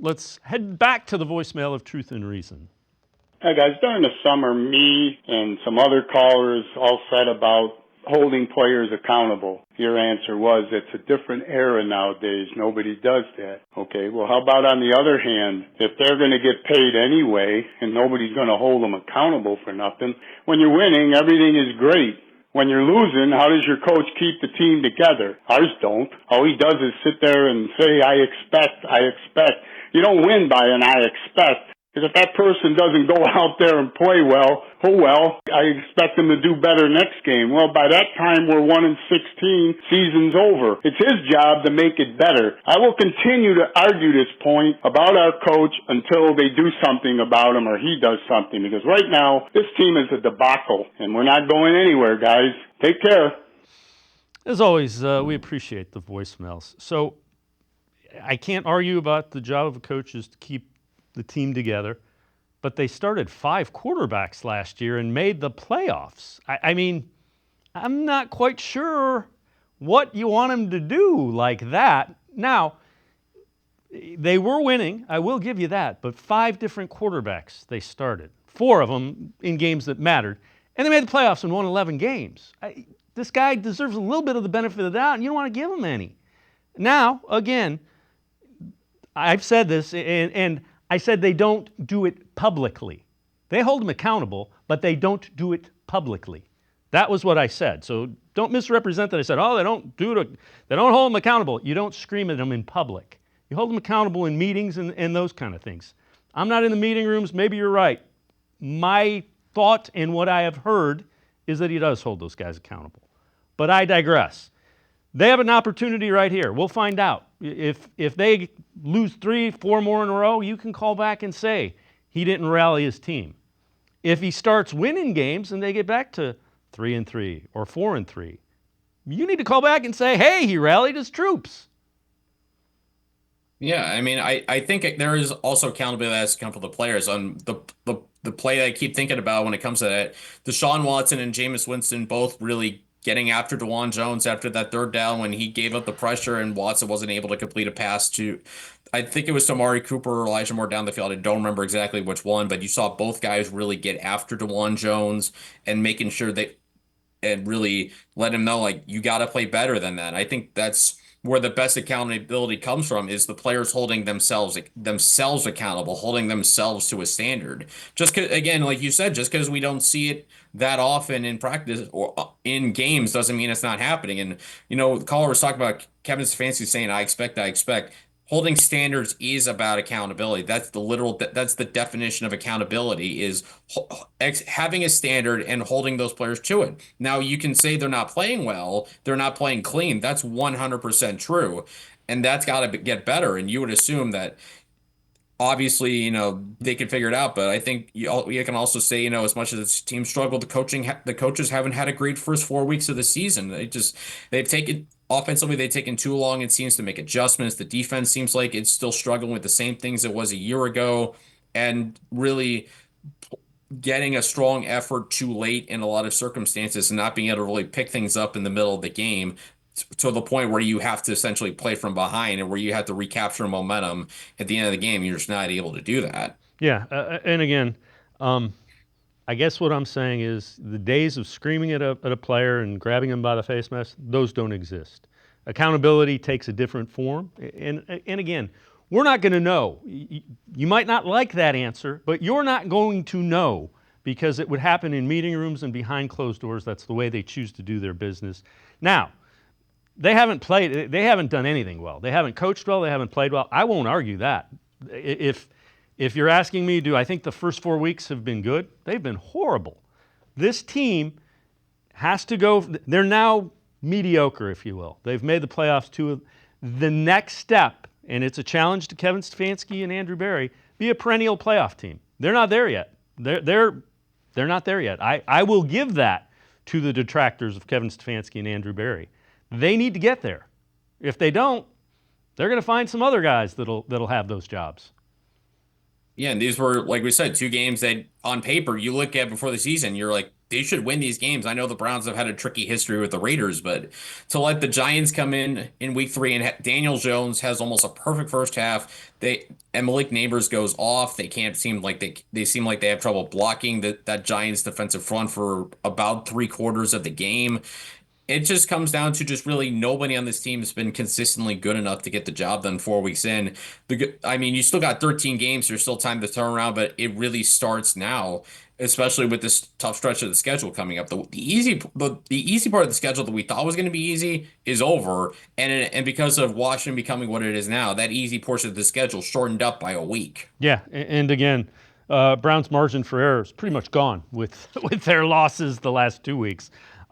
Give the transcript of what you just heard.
let's head back to the voicemail of Truth and Reason. Hey guys, during the summer, me and some other callers all said about holding players accountable. Your answer was it's a different era nowadays. Nobody does that. Okay, well, how about on the other hand, if they're going to get paid anyway and nobody's going to hold them accountable for nothing, when you're winning, everything is great. When you're losing, how does your coach keep the team together? Ours don't. All he does is sit there and say, I expect. You don't win by an I expect. Because if that person doesn't go out there and play well, I expect them to do better next game. Well, by that time, we're 1-16, season's over. It's his job to make it better. I will continue to argue this point about our coach until they do something about him or he does something. Because right now, this team is a debacle, and we're not going anywhere, guys. Take care. As always, we appreciate the voicemails. So I can't argue about the job of a coach is to keep the team together, but they started 5 quarterbacks last year and made the playoffs. I mean, I'm not quite sure what you want them to do like that. Now, they were winning, I will give you that, but 5 different quarterbacks they started, 4 of them in games that mattered, and they made the playoffs and won 11 games. This guy deserves a little bit of the benefit of the doubt, and you don't want to give him any. Now, again, I've said this, and I said they don't do it publicly. They hold them accountable, but they don't do it publicly. That was what I said. So don't misrepresent that. I said, they don't hold them accountable. You don't scream at them in public. You hold them accountable in meetings and those kind of things. I'm not in the meeting rooms. Maybe you're right. My thought and what I have heard is that he does hold those guys accountable. But I digress. They have an opportunity right here. We'll find out. If they lose 3, 4 more in a row, you can call back and say he didn't rally his team. If he starts winning games and they get back to 3-3 or 4-3, you need to call back and say, hey, he rallied his troops. Yeah, I mean, I think there is also accountability that has to come from the players. On the play that I keep thinking about when it comes to that, Deshaun Watson and Jameis Winston both really getting after DeJuan Jones after that 3rd down when he gave up the pressure and Watson wasn't able to complete a pass to, I think it was to Amari Cooper or Elijah Moore down the field. I don't remember exactly which one, but you saw both guys really get after DeJuan Jones and making sure and really let him know, like, you got to play better than that. I think that's where the best accountability comes from, is the players holding themselves accountable, holding themselves to a standard. Just 'cause, again, like you said, just because we don't see it that often in practice or in games doesn't mean it's not happening. And, the caller was talking about Kevin Stefanski saying, I expect. Holding standards is about accountability. That's the definition of accountability, is having a standard and holding those players to it. Now, you can say they're not playing well, they're not playing clean. That's 100% true. And that's got to get better. And you would assume that obviously, they can figure it out, but I think you can also say, as much as this team struggled, the coaches haven't had a great first 4 weeks of the season. Offensively, they've taken too long, it seems, to make adjustments. The defense seems like it's still struggling with the same things it was a year ago, and really getting a strong effort too late in a lot of circumstances and not being able to really pick things up in the middle of the game to the point where you have to essentially play from behind and where you have to recapture momentum at the end of the game. You're just not able to do that. Yeah, and again, I guess what I'm saying is the days of screaming at a player and grabbing him by the face mask, those don't exist. Accountability takes a different form. And again, we're not going to know. You might not like that answer, but you're not going to know, because it would happen in meeting rooms and behind closed doors. That's the way they choose to do their business. Now, they haven't done anything well. They haven't coached well. They haven't played well. I won't argue that. If you're asking me, do I think the first 4 weeks have been good? They've been horrible. This team has to go. They're now mediocre, if you will. They've made the playoffs to the next step, and it's a challenge to Kevin Stefanski and Andrew Berry, be a perennial playoff team. They're not there yet. They're not there yet. I will give that to the detractors of Kevin Stefanski and Andrew Berry. They need to get there. If they don't, they're going to find some other guys that'll have those jobs. Yeah, and these were, like we said, 2 games that on paper you look at before the season, you're like, they should win these games. I know the Browns have had a tricky history with the Raiders, but to let the Giants come in week 3 and Daniel Jones has almost a perfect first half. And Malik Neighbors goes off. They can't seem like they seem like they have trouble blocking that Giants defensive front for about 3/4 of the game. It just comes down to just really nobody on this team has been consistently good enough to get the job done 4 weeks in. I mean, you still got 13 games. There's still time to turn around, but it really starts now, especially with this tough stretch of the schedule coming up. The easy part of the schedule that we thought was going to be easy is over, and because of Washington becoming what it is now, that easy portion of the schedule shortened up by a week. Yeah, and again, Browns' margin for error is pretty much gone with with their losses the last 2 weeks.